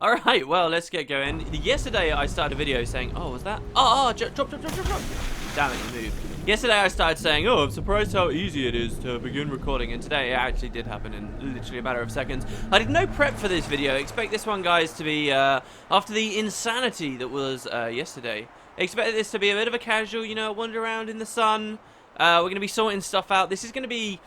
Alright, well, let's get going. Yesterday, I started a video saying, oh, was that? Oh, drop. Damn it, you moved. Yesterday, I started saying, oh, I'm surprised how easy it is to begin recording. And today, it actually did happen in literally a matter of seconds. I did no prep for this video. Expect this one, guys, to be, after the insanity that was yesterday. Expect this to be a bit of a casual, you know, wander around in the sun. We're going to be sorting stuff out. This is going to be...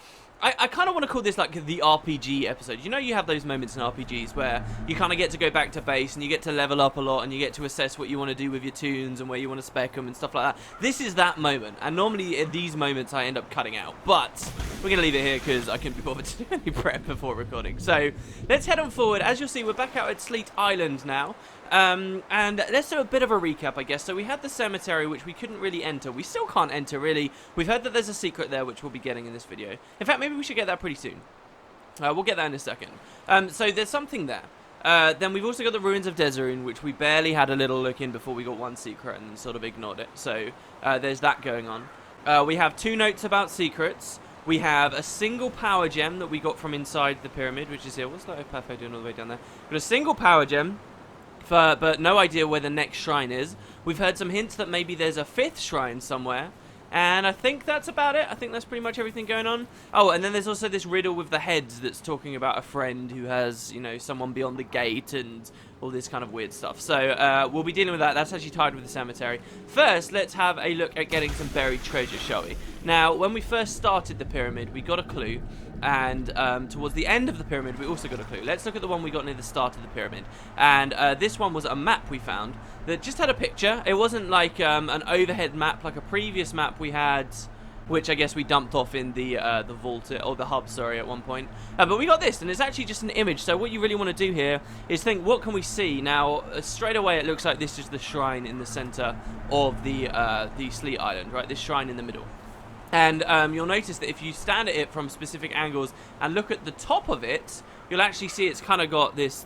I kind of want to call this like the RPG episode. You know, you have those moments in RPGs where you kind of get to go back to base and you get to level up a lot and you get to assess what you want to do with your tunes and where you want to spec them and stuff like that. This is that moment, and normally at these moments I end up cutting out, but we're going to leave it here because I couldn't be bothered to do any prep before recording. So let's head on forward. As you'll see, we're back out at Sleet Island now. And let's do a bit of a recap, I guess. So we had the cemetery, which we couldn't really enter. We still can't enter, really. We've heard that there's a secret there, which we'll be getting in this video. In fact, maybe we should get that pretty soon. We'll get that in a second. So there's something there. Then we've also got the ruins of Desireen, which we barely had a little look in before we got one secret and sort of ignored it. So there's that going on. We have 2 notes about secrets. We have a single power gem that we got from inside the pyramid, which is here. What's that pathway doing all the way down there? Got a single power gem. But no idea where the next shrine is. We've heard some hints that maybe there's a 5th shrine somewhere. And I think that's about it. I think that's pretty much everything going on. Oh, and then there's also this riddle with the heads that's talking about a friend who has, you know, someone beyond the gate and all this kind of weird stuff. So we'll be dealing with that. That's actually tied with the cemetery. First, let's have a look at getting some buried treasure, shall we? Now, when we first started the pyramid, we got a clue. And towards the end of the pyramid, we also got a clue. Let's look at the one we got near the start of the pyramid. And this one was a map we found that just had a picture. It wasn't like an overhead map like a previous map we had, which I guess we dumped off in the vault, or the hub, sorry, at one point. But we got this, and it's actually just an image. So what you really want to do here is think, what can we see? Now, straight away, it looks like this is the shrine in the center of the Sleet Island, right? This shrine in the middle. And you'll notice that if you stand at it from specific angles and look at the top of it, you'll actually see it's kind of got this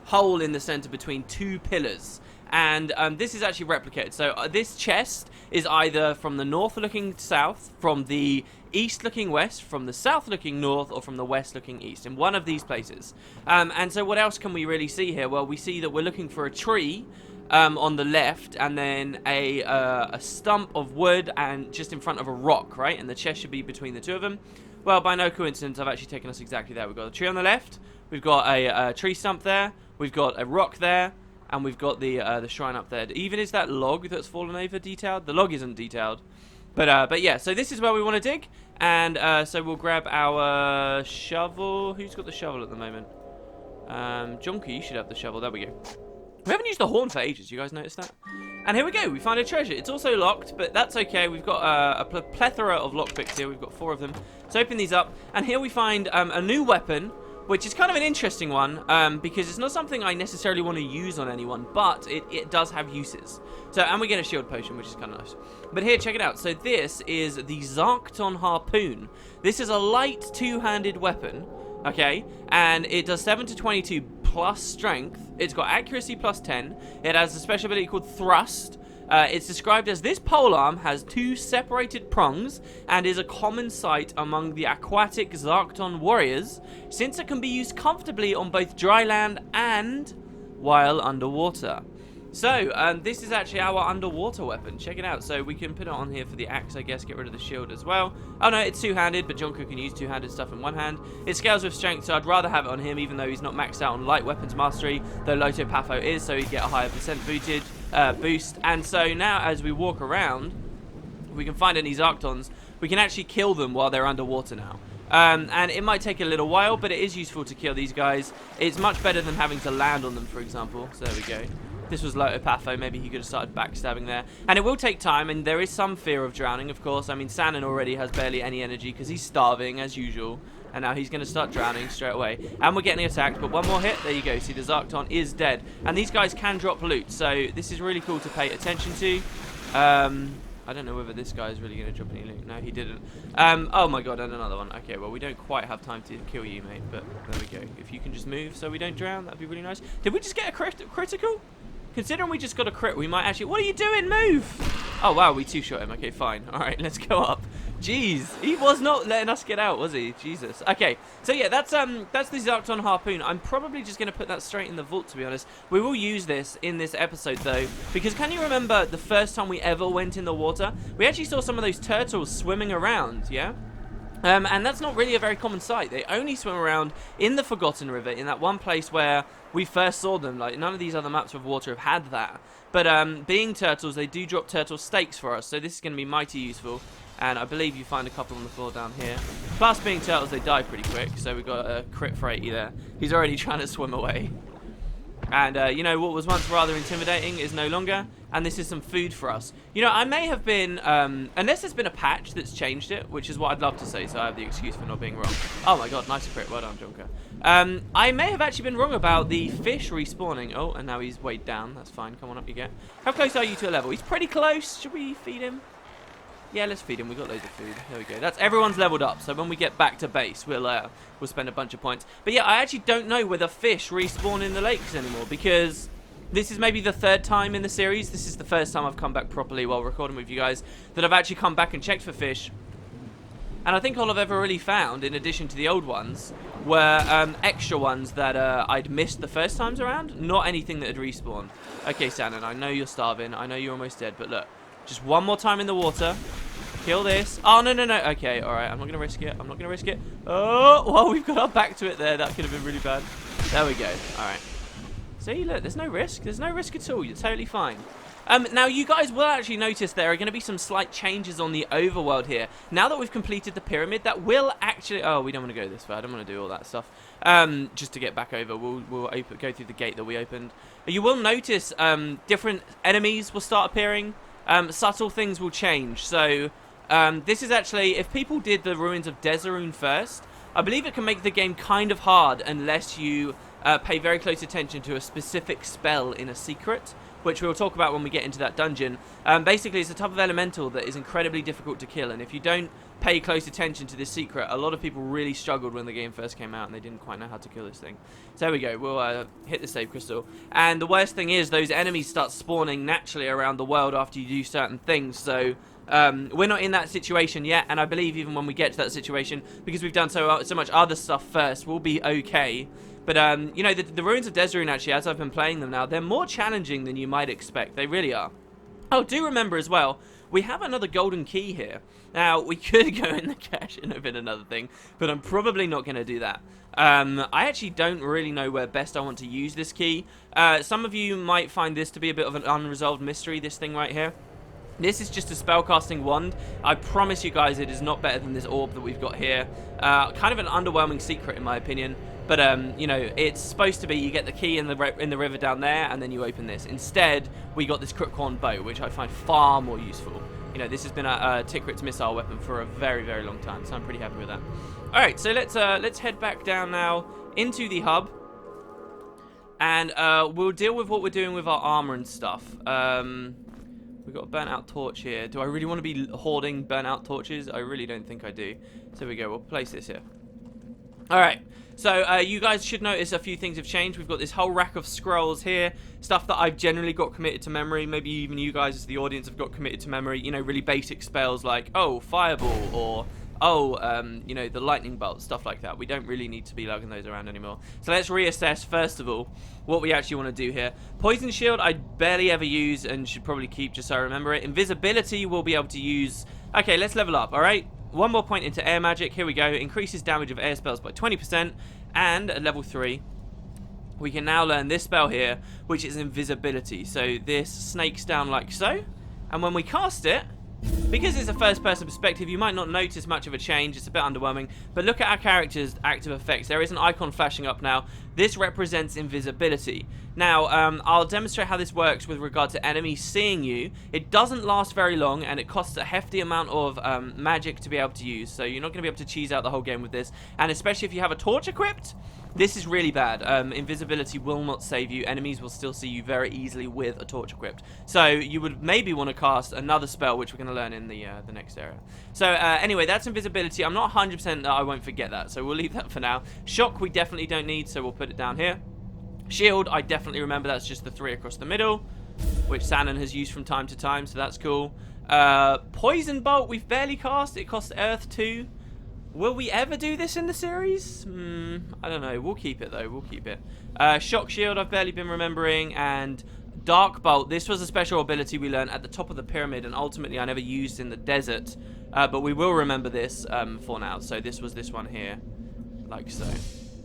hole in the center between 2 pillars. And this is actually replicated. So this chest is either from the north looking south, from the east looking west, from the south looking north, or from the west looking east, in one of these places. And so what else can we really see here? Well, we see that we're looking for a tree on the left, and then a stump of wood, and just in front of a rock, right? And the chest should be between the 2 of them. Well, by no coincidence, I've actually taken us exactly there. We've got a tree on the left, we've got a tree stump there, we've got a rock there, and we've got the shrine up there. Even is that log that's fallen over detailed? The log isn't detailed. But yeah, so this is where we want to dig, and so we'll grab our shovel. Who's got the shovel at the moment? Jonky, you should have the shovel. There we go. We haven't used the horn for ages, you guys notice that? And here we go, we find a treasure. It's also locked, but that's okay. We've got a plethora of lockpicks here. We've got 4 of them. So open these up, and here we find a new weapon, which is kind of an interesting one, because it's not something I necessarily want to use on anyone, but it does have uses. So, and we get a shield potion, which is kind of nice. But here, check it out. So this is the Zarkton Harpoon. This is a light 2-handed weapon. Okay, and it does 7 to 22 plus strength. It's got accuracy plus 10. It has a special ability called thrust. It's described as this polearm has 2 separated prongs and is a common sight among the aquatic Zarkton warriors, since it can be used comfortably on both dry land and while underwater. So, this is actually our underwater weapon. Check it out. So, we can put it on here for the axe, I guess, get rid of the shield as well. Oh, no, it's 2-handed, but Jonko can use 2-handed stuff in one hand. It scales with strength, so I'd rather have it on him, even though he's not maxed out on light weapons mastery, though Loto Patho is, so he'd get a higher percent boost. And so, now, as we walk around, we can find any Zarktons. We can actually kill them while they're underwater now. And it might take a little while, but it is useful to kill these guys. It's much better than having to land on them, for example. So, there we go. This was Lotopatho, maybe he could have started backstabbing there. And it will take time, and there is some fear of drowning, of course. I mean, Sanon already has barely any energy because he's starving, as usual. And now he's going to start drowning straight away. And we're getting attacked, but one more hit. There you go. See, the Zarkton is dead. And these guys can drop loot, so this is really cool to pay attention to. I don't know whether this guy is really going to drop any loot. No, he didn't. Oh my god, and another one. Okay, well, we don't quite have time to kill you, mate, but there we go. If you can just move so we don't drown, that'd be really nice. Did we just get a critical? Considering we just got a crit, we might actually... What are you doing? Move! Oh, wow, we 2-shot him. Okay, fine. All right, let's go up. Jeez, he was not letting us get out, was he? Jesus. Okay, so yeah, that's the Zarkton harpoon. I'm probably just going to put that straight in the vault, to be honest. We will use this in this episode, though, because can you remember the first time we ever went in the water? We actually saw some of those turtles swimming around, yeah? And that's not really a very common sight. They only swim around in the Forgotten River, in that one place where we first saw them. Like, none of these other maps of water have had that. But being turtles, they do drop turtle steaks for us, so this is going to be mighty useful. And I believe you find a couple on the floor down here. Plus, being turtles, they die pretty quick, so we've got a crit for 80 there. He's already trying to swim away. And, you know, what was once rather intimidating is no longer. And this is some food for us. You know, I may have been, unless there's been a patch that's changed it, which is what I'd love to say, so I have the excuse for not being wrong. Oh my god, nice crit. Well done, Jonker. I may have actually been wrong about the fish respawning. Oh, and now he's weighed down. That's fine. Come on up you get. How close are you to a level? He's pretty close. Should we feed him? Yeah, let's feed him. We've got loads of food. There we go. That's everyone's leveled up. So when we get back to base, we'll spend a bunch of points. But yeah, I actually don't know whether fish respawn in the lakes anymore, because this is maybe the third time in the series. This is the first time I've come back properly while recording with you guys that I've actually come back and checked for fish. And I think all I've ever really found, in addition to the old ones, were extra ones that I'd missed the first times around. Not anything that had respawned. Okay, Shannon, I know you're starving. I know you're almost dead, but look. Just one more time in the water. Kill this. Oh, no, no, no. Okay, all right. I'm not going to risk it. I'm not going to risk it. Oh, well, we've got our back to it there. That could have been really bad. There we go. All right. See, look, there's no risk. There's no risk at all. You're totally fine. Now, you guys will actually notice there are going to be some slight changes on the overworld here. Now that we've completed the pyramid, that will actually... Oh, we don't want to go this far. I don't want to do all that stuff. Just to get back over, we'll go through the gate that we opened. You will notice different enemies will start appearing. Subtle things will change. So, this is actually... If people did the Ruins of Desarune first, I believe it can make the game kind of hard unless you pay very close attention to a specific spell in a secret, which we'll talk about when we get into that dungeon. Basically, it's a type of elemental that is incredibly difficult to kill, and if you don't pay close attention to this secret, a lot of people really struggled when the game first came out, and they didn't quite know how to kill this thing. So there we go, we'll hit the save crystal. And the worst thing is, those enemies start spawning naturally around the world after you do certain things, so... we're not in that situation yet, and I believe even when we get to that situation, because we've done so much other stuff first, we'll be okay. But, you know, the Ruins of Desarune, actually, as I've been playing them now, they're more challenging than you might expect. They really are. Oh, do remember as well, we have another golden key here. Now, we could go in the cache and open another thing, but I'm probably not going to do that. I actually don't really know where best I want to use this key. Some of you might find this to be a bit of an unresolved mystery, this thing right here. This is just a spellcasting wand. I promise you guys it is not better than this orb that we've got here. Kind of an underwhelming secret in my opinion. But, you know, it's supposed to be you get the key in the river down there and then you open this. Instead, we got this Crookhorn bow, which I find far more useful. You know, this has been a Tikrit's missile weapon for a very, very long time, so I'm pretty happy with that. Alright, so let's head back down now into the hub. And we'll deal with what we're doing with our armor and stuff. We've got a burnt out torch here. Do I really want to be hoarding burnt out torches? I really don't think I do. So here we go. We'll place this here. Alright. So you guys should notice a few things have changed. We've got this whole rack of scrolls here. Stuff that I've generally got committed to memory. Maybe even you guys as the audience have got committed to memory. You know, really basic spells like, oh, fireball or... oh, you know, the lightning bolt, stuff like that. We don't really need to be lugging those around anymore. So let's reassess, first of all, what we actually want to do here. Poison shield, I barely ever use and should probably keep just so I remember it. Invisibility, we'll be able to use... Okay, let's level up, alright? One more point into air magic. Here we go. Increases damage of air spells by 20%. And at level 3, we can now learn this spell here, which is invisibility. So this snakes down like so. And when we cast it... Because it's a first-person perspective, you might not notice much of a change. It's a bit underwhelming. But look at our character's active effects. There is an icon flashing up now. This represents invisibility. Now, I'll demonstrate how this works with regard to enemies seeing you. It doesn't last very long, and it costs a hefty amount of magic to be able to use. So you're not going to be able to cheese out the whole game with this. And especially if you have a torch equipped, this is really bad. Invisibility will not save you. Enemies will still see you very easily with a torch equipped. So you would maybe want to cast another spell, which we're going to learn in the next area. So anyway, that's invisibility. I'm not 100% that I won't forget that, so we'll leave that for now. Shock we definitely don't need, so we'll put it down here. Shield, I definitely remember that's just the 3 across the middle, which Shannon has used from time to time, so that's cool. Poison Bolt, we've barely cast. It costs Earth 2. Will we ever do this in the series? I don't know. We'll keep it, though. We'll keep it. Shock Shield, I've barely been remembering. And Dark Bolt. This was a special ability we learned at the top of the pyramid, and ultimately I never used in the desert. But we will remember this for now. So this was this one here. Like so.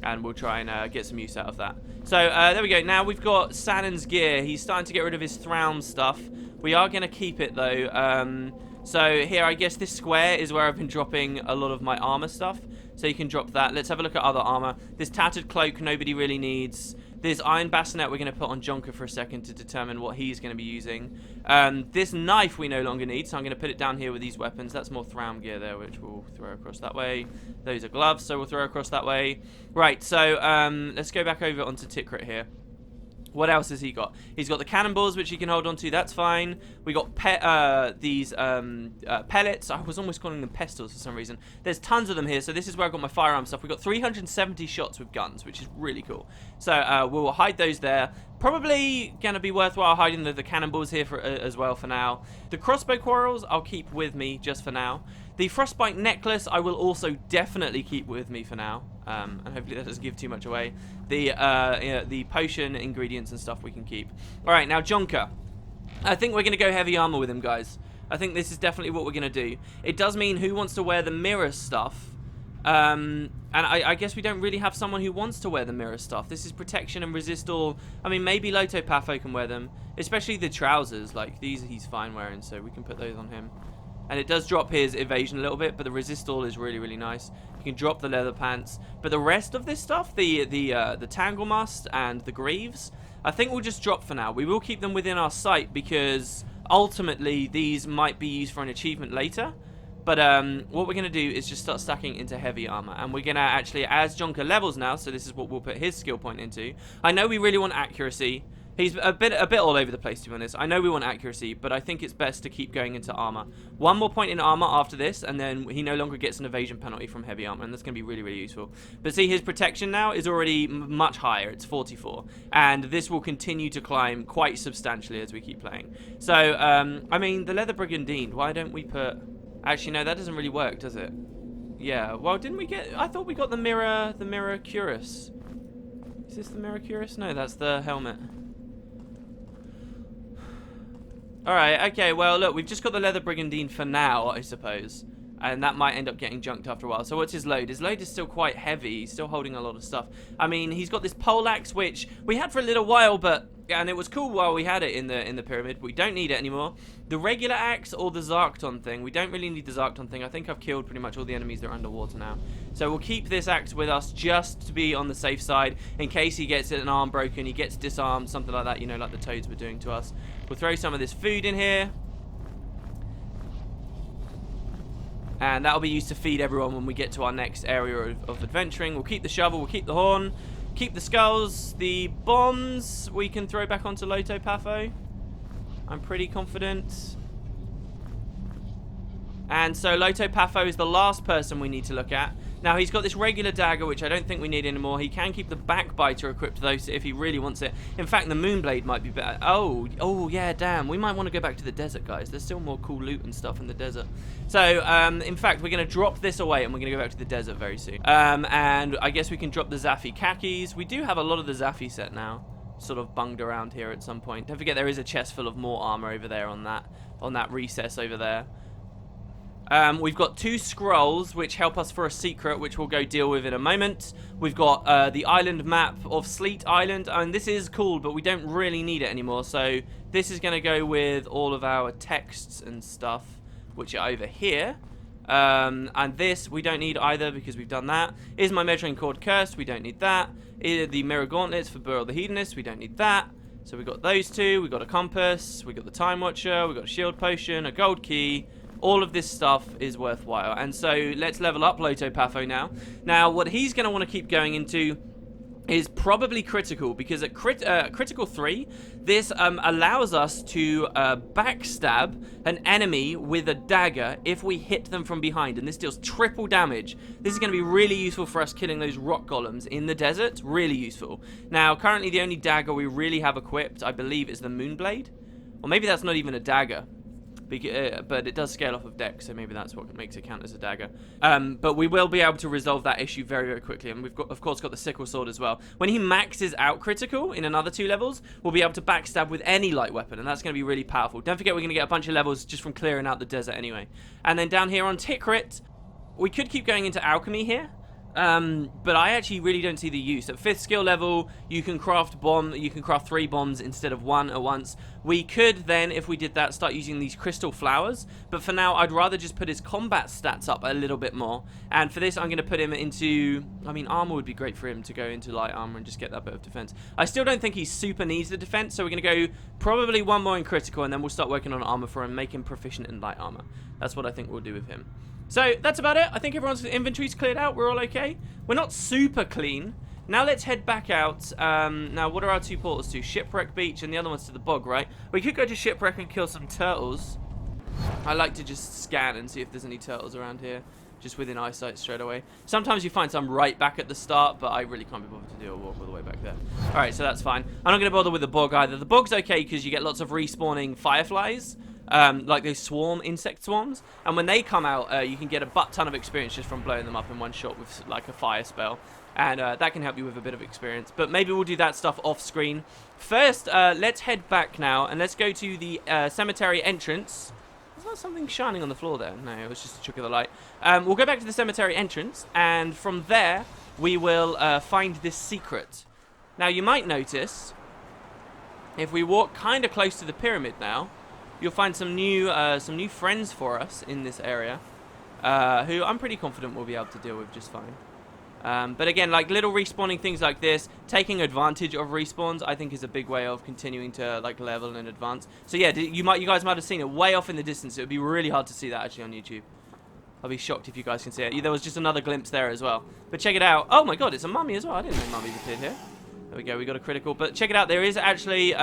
And we'll try and get some use out of that. So, there we go. Now we've got Sanon's gear. He's starting to get rid of his Thrawn stuff. We are going to keep it, though. So, here, I guess this square is where I've been dropping a lot of my armor stuff. So, you can drop that. Let's have a look at other armor. This Tattered Cloak, nobody really needs. This Iron Bassinet we're going to put on Jonker for a second to determine what he's going to be using. This knife we no longer need, so I'm going to put it down here with these weapons. That's more Thrawn gear there, which we'll throw across that way. Those are gloves, so we'll throw across that way. Right, so let's go back over onto Tikrit here. What else has he got? He's got the cannonballs, which he can hold on to. That's fine. We got these pellets. I was almost calling them pistols for some reason. There's tons of them here, so this is where I've got my firearm stuff. We've got 370 shots with guns, which is really cool. So we'll hide those there. Probably going to be worthwhile hiding the cannonballs here as well for now. The crossbow quarrels I'll keep with me just for now. The frostbite necklace I will also definitely keep with me for now. And hopefully that doesn't give too much away. The potion ingredients and stuff we can keep. Alright, now Jonker. I think we're going to go heavy armor with him, guys. I think this is definitely what we're going to do. It does mean who wants to wear the mirror stuff. And I guess we don't really have someone who wants to wear the mirror stuff. This is protection and resist all. I mean, maybe Loto Patho can wear them. Especially the trousers. Like, these he's fine wearing, so we can put those on him. And it does drop his evasion a little bit, but the resist all is really, really nice. You can drop the leather pants. But the rest of this stuff, the Tangle Must and the Greaves, I think we'll just drop for now. We will keep them within our sight because ultimately these might be used for an achievement later. But what we're going to do is just start stacking into heavy armor. And we're going to actually, as Jonker levels now, so this is what we'll put his skill point into. I know we really want accuracy. He's a bit all over the place, to be honest. I know we want accuracy, but I think it's best to keep going into armor. One more point in armor after this, and then he no longer gets an evasion penalty from heavy armor, and that's going to be really, really useful. But see, his protection now is already much higher. It's 44, and this will continue to climb quite substantially as we keep playing. So, I mean, the Leather Brigandine, why don't we put... Actually, no, that doesn't really work, does it? Yeah, well, didn't we get... I thought we got the mirror cuirass. Is this the mirror cuirass? No, that's the helmet. Alright, okay, well, look, we've just got the Leather Brigandine for now, I suppose. And that might end up getting junked after a while. So what's his load? His load is still quite heavy. He's still holding a lot of stuff. I mean, he's got this poleaxe, which we had for a little while, but... And it was cool while we had it in the pyramid, but we don't need it anymore. The regular axe or the Zarkton thing. We don't really need the Zarkton thing. I think I've killed pretty much all the enemies that are underwater now. So we'll keep this axe with us just to be on the safe side in case he gets an arm broken, he gets disarmed, something like that, you know, like the toads were doing to us. We'll throw some of this food in here. And that'll be used to feed everyone when we get to our next area of adventuring. We'll keep the shovel, we'll keep the horn. Keep the skulls. The bombs we can throw back onto Loto Patho. I'm pretty confident. And so Loto Patho is the last person we need to look at. Now, he's got this regular dagger, which I don't think we need anymore. He can keep the backbiter equipped, though, if he really wants it. In fact, the Moonblade might be better. Oh, yeah, damn. We might want to go back to the desert, guys. There's still more cool loot and stuff in the desert. So, in fact, we're going to drop this away, and we're going to go back to the desert very soon. And I guess we can drop the Zaffi khakis. We do have a lot of the Zaffi set now, sort of bunged around here at some point. Don't forget there is a chest full of more armor over there on that recess over there. We've got 2 scrolls which help us for a secret, which we'll go deal with in a moment. We've got the island map of Sleet Island, and this is cool, but we don't really need it anymore. So this is going to go with all of our texts and stuff, which are over here. And this we don't need either because we've done that. Is my measuring cord cursed? We don't need that. The mirror gauntlets for Burl the Hedonist, we don't need that. So we've got those 2. We've got a compass. We've got the Time Watcher. We've got a shield potion, a gold key. All of this stuff is worthwhile. And so let's level up Loto Patho now. Now, what he's going to want to keep going into is probably critical, because at critical 3, this allows us to backstab an enemy with a dagger if we hit them from behind, and this deals triple damage. This is going to be really useful for us killing those rock golems in the desert. Really useful. Now, currently the only dagger we really have equipped, I believe, is the Moonblade. Or maybe that's not even a dagger. but it does scale off of dex, so maybe that's what makes it count as a dagger. But we will be able to resolve that issue very, very quickly, and we've got, of course, got the sickle sword as well. When he maxes out critical in another 2 levels, we'll be able to backstab with any light weapon, and that's going to be really powerful. Don't forget, we're going to get a bunch of levels just from clearing out the desert anyway. And then down here on tick crit, we could keep going into alchemy here. But I actually really don't see the use. At 5th skill level, you can craft 3 bombs instead of 1 at once. We could then, if we did that, start using these crystal flowers. But for now, I'd rather just put his combat stats up a little bit more. And for this, I'm going to put him into... I mean, armor would be great for him to go into light armor and just get that bit of defense. I still don't think he super needs the defense, so we're going to go probably 1 more in critical, and then we'll start working on armor for him, make him proficient in light armor. That's what I think we'll do with him. So, that's about it. I think everyone's inventory's cleared out. We're all okay. We're not super clean. Now let's head back out. Now, what are our 2 portals to? Shipwreck Beach, and the other one's to the bog, right? We could go to Shipwreck and kill some turtles. I like to just scan and see if there's any turtles around here, just within eyesight straight away. Sometimes you find some right back at the start, but I really can't be bothered to do a walk all the way back there. Alright, so that's fine. I'm not going to bother with the bog either. The bog's okay because you get lots of respawning fireflies. Like those insect swarms, and when they come out, you can get a butt ton of experience just from blowing them up in one shot with like a fire spell, and that can help you with a bit of experience. But maybe we'll do that stuff off screen. First, let's head back now, and let's go to the cemetery entrance. Is that something shining on the floor there? No, it was just a trick of the light. We'll go back to the cemetery entrance, and from there, we will find this secret. Now, you might notice, if we walk kind of close to the pyramid now, you'll find some new friends for us in this area, who I'm pretty confident we'll be able to deal with just fine. But again, like little respawning things like this, taking advantage of respawns, I think is a big way of continuing to like level and advance. So yeah, you guys might have seen it way off in the distance. It would be really hard to see that actually on YouTube. I'll be shocked if you guys can see it. There was just another glimpse there as well. But check it out. Oh my god, it's a mummy as well. I didn't know mummies appeared here. There we go, we got a critical. But check it out, there is actually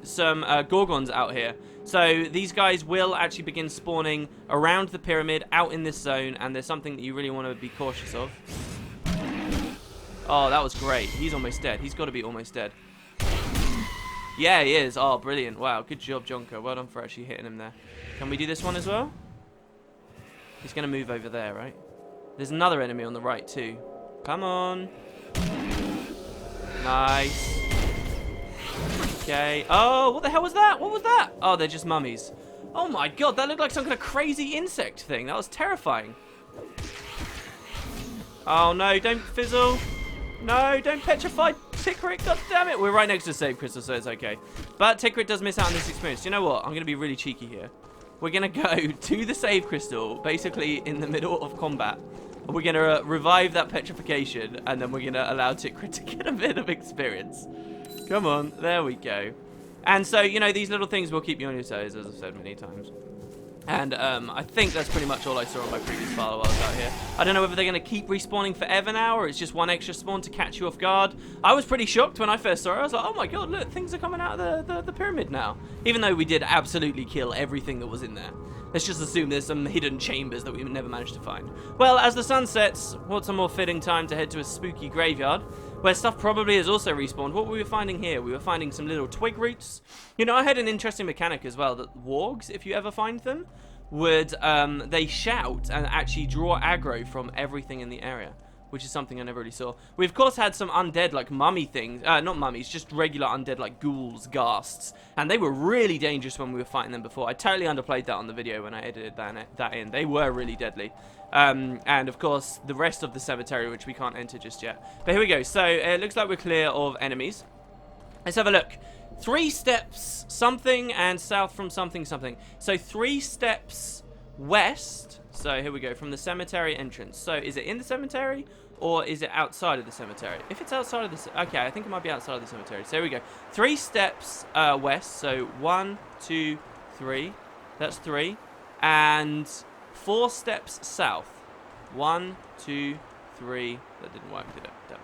some gorgons out here. So these guys will actually begin spawning around the pyramid, out in this zone, and there's something that you really want to be cautious of. Oh, that was great. He's almost dead. He's got to be almost dead. Yeah, he is. Oh, brilliant. Wow, good job, Jonker. Well done for actually hitting him there. Can we do this one as well? He's going to move over there, right? There's another enemy on the right, too. Come on. Nice. Okay. Oh, what the hell was that? What was that? Oh, they're just mummies. Oh my god, that looked like some kind of crazy insect thing. That was terrifying. Oh no, don't fizzle. No, don't petrify Tickrit. God damn it. We're right next to the save crystal, so it's okay. But Tickrit does miss out on this experience. You know what? I'm going to be really cheeky here. We're going to go to the save crystal, basically in the middle of combat. We're going to revive that petrification, and then we're going to allow Tickrit to get a bit of experience. Come on, there we go. And so, you know, these little things will keep you on your toes, as I've said many times. And I think that's pretty much all I saw on my previous file while I was out here. I don't know whether they're going to keep respawning forever now, or it's just one extra spawn to catch you off guard. I was pretty shocked when I first saw it. I was like, oh my god, look, things are coming out of the pyramid now. Even though we did absolutely kill everything that was in there. Let's just assume there's some hidden chambers that we never managed to find. Well, as the sun sets, what's a more fitting time to head to a spooky graveyard, where stuff probably has also respawned. What were we finding here? We were finding some little twig roots. You know, I had an interesting mechanic as well, that wargs, if you ever find them, would, they shout and actually draw aggro from everything in the area, which is something I never really saw. We, of course, had some undead, like, mummy things. Not mummies, just regular undead, like, ghouls, ghasts. And they were really dangerous when we were fighting them before. I totally underplayed that on the video when I edited that in. They were really deadly. And, of course, the rest of the cemetery, which we can't enter just yet. But here we go. So, it looks like we're clear of enemies. Let's have a look. 3 steps something and south from something something. So 3 steps west. So here we go, from the cemetery entrance. So is it in the cemetery or is it outside of the cemetery? If it's outside of the... Okay, I think it might be outside of the cemetery. So here we go. 3 steps west. So 1, 2, 3. That's 3. And 4 steps south. 1, 2, 3. That didn't work, did it? Damn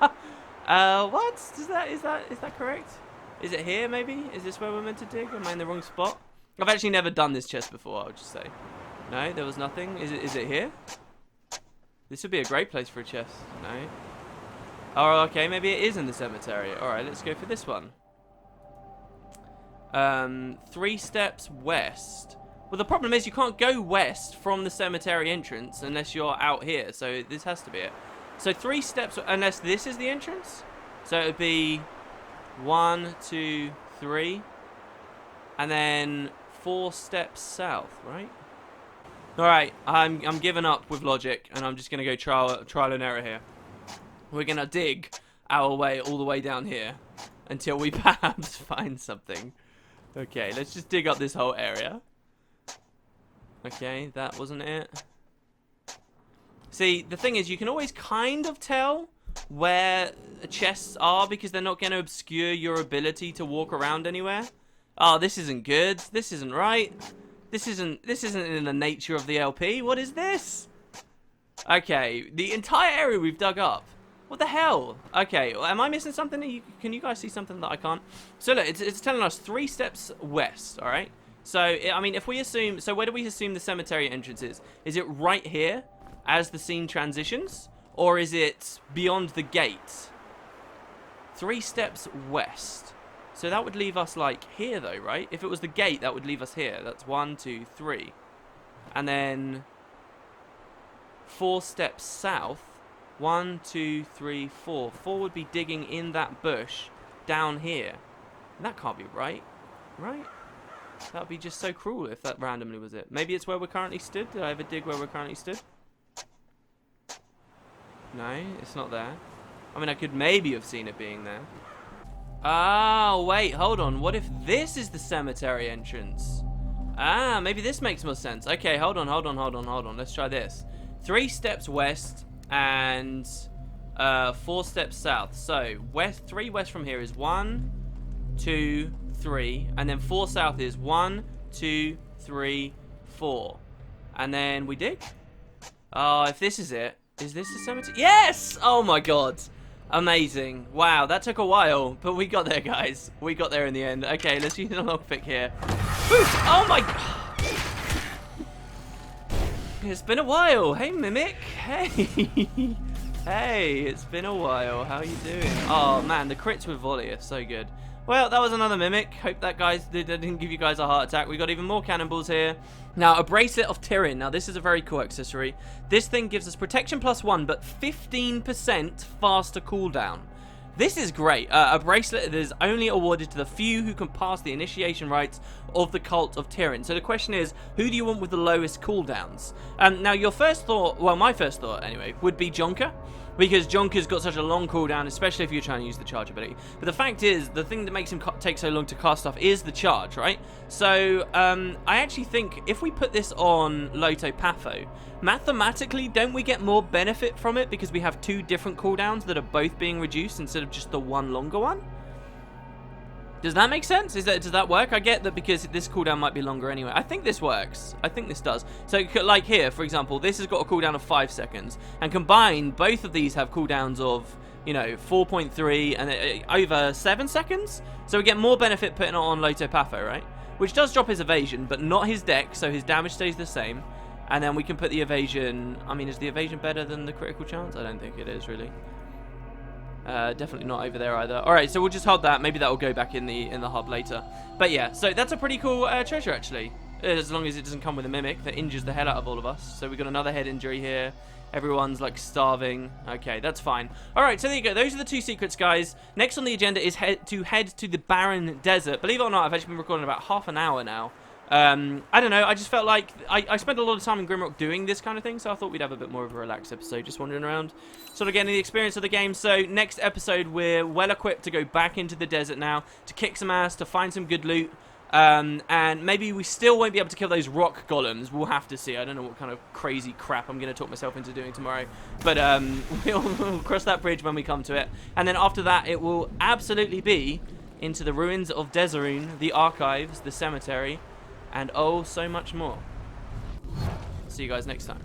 it. What? Is that correct? Is it here, maybe? Is this where we're meant to dig? Am I in the wrong spot? I've actually never done this chest before, I would just say. No, there was nothing. Is it here? This would be a great place for a chest. No. Oh, okay, maybe it is in the cemetery. Alright, let's go for this one. 3 steps west. Well, the problem is you can't go west from the cemetery entrance unless you're out here. So this has to be it. So 3 steps, unless this is the entrance. So it would be 1, 2, 3. And then 4 steps south, right? Alright, I'm giving up with logic. And I'm just going to go trial and error here. We're going to dig our way all the way down here. Until we perhaps find something. Okay, let's just dig up this whole area. Okay, that wasn't it. See, the thing is, you can always kind of tell where chests are because they're not going to obscure your ability to walk around anywhere. Oh, this isn't good. This isn't right. This isn't in the nature of the LP. What is this? Okay, the entire area we've dug up. What the hell? Okay, am I missing something? Can you guys see something that I can't? So look, it's telling us 3 steps west, all right? So, I mean, if we assume... So where do we assume the cemetery entrance is? Is it right here as the scene transitions? Or is it beyond the gate? 3 steps west. So that would leave us, like, here, though, right? If it was the gate, that would leave us here. That's 1, 2, 3. And then 4 steps south. 1, 2, 3, 4. 4 would be digging in that bush down here. And that can't be right. Right? That would be just so cruel if that randomly was it. Maybe it's where we're currently stood. Did I ever dig where we're currently stood? No, it's not there. I mean, I could maybe have seen it being there. Oh, wait, hold on. What if this is the cemetery entrance? Ah, maybe this makes more sense. Okay, hold on. Let's try this. 3 steps west and 4 steps south. So, 3 west from here is 1, 2, 3. And then 4 south is 1, 2, 3, 4. And then we dig. Oh, if this is it. Is this the cemetery? Yes! Oh my god. Amazing. Wow, that took a while, but we got there, guys. We got there in the end. Okay, let's use a lockpick here. Boost! Oh my god. It's been a while. Hey, Mimic. Hey. Hey, it's been a while. How you doing? Oh, man, the crits with volley are so good. Well, that was another Mimic. Hope that didn't give you guys a heart attack. We got even more cannonballs here. Now, a bracelet of Tyrion. Now, this is a very cool accessory. This thing gives us protection +1, but 15% faster cooldown. This is great. A bracelet that is only awarded to the few who can pass the initiation rites of the cult of Tyrion. So the question is, who do you want with the lowest cooldowns? Now, your first thought, well, my first thought anyway, would be Jonker. Because Jonker's got such a long cooldown, especially if you're trying to use the charge ability. But the fact is, the thing that makes him take so long to cast stuff is the charge, right? So, I actually think if we put this on Loto Patho, mathematically, don't we get more benefit from it because we have 2 different cooldowns that are both being reduced instead of just the one longer one? Does that make sense? Does that work? I get that because this cooldown might be longer anyway. I think this works. I think this does. So, like here, for example, this has got a cooldown of 5 seconds. And combined, both of these have cooldowns of, you know, 4.3 and over 7 seconds. So we get more benefit putting it on Loto Patho, right? Which does drop his evasion, but not his dex, so his damage stays the same. And then we can put the evasion... I mean, is the evasion better than the critical chance? I don't think it is, really. Definitely not over there either. Alright, so we'll just hold that. Maybe that will go back in the hub later. But yeah, so that's a pretty cool treasure, actually. As long as it doesn't come with a Mimic that injures the hell out of all of us. So we got another head injury here. Everyone's, like, starving. Okay, that's fine. Alright, so there you go. Those are the 2 secrets, guys. Next on the agenda is head to the Barren Desert. Believe it or not, I've actually been recording about half an hour now. I don't know, I just felt like I spent a lot of time in Grimrock doing this kind of thing, so I thought we'd have a bit more of a relaxed episode, just wandering around, sort of getting the experience of the game. So next episode, we're well equipped to go back into the desert now, to kick some ass, to find some good loot, and maybe we still won't be able to kill those rock golems. We'll have to see. I don't know what kind of crazy crap I'm going to talk myself into doing tomorrow, but we'll cross that bridge when we come to it. And then after that, it will absolutely be into the ruins of Desarune, the archives, the cemetery, and oh, so much more. See you guys next time.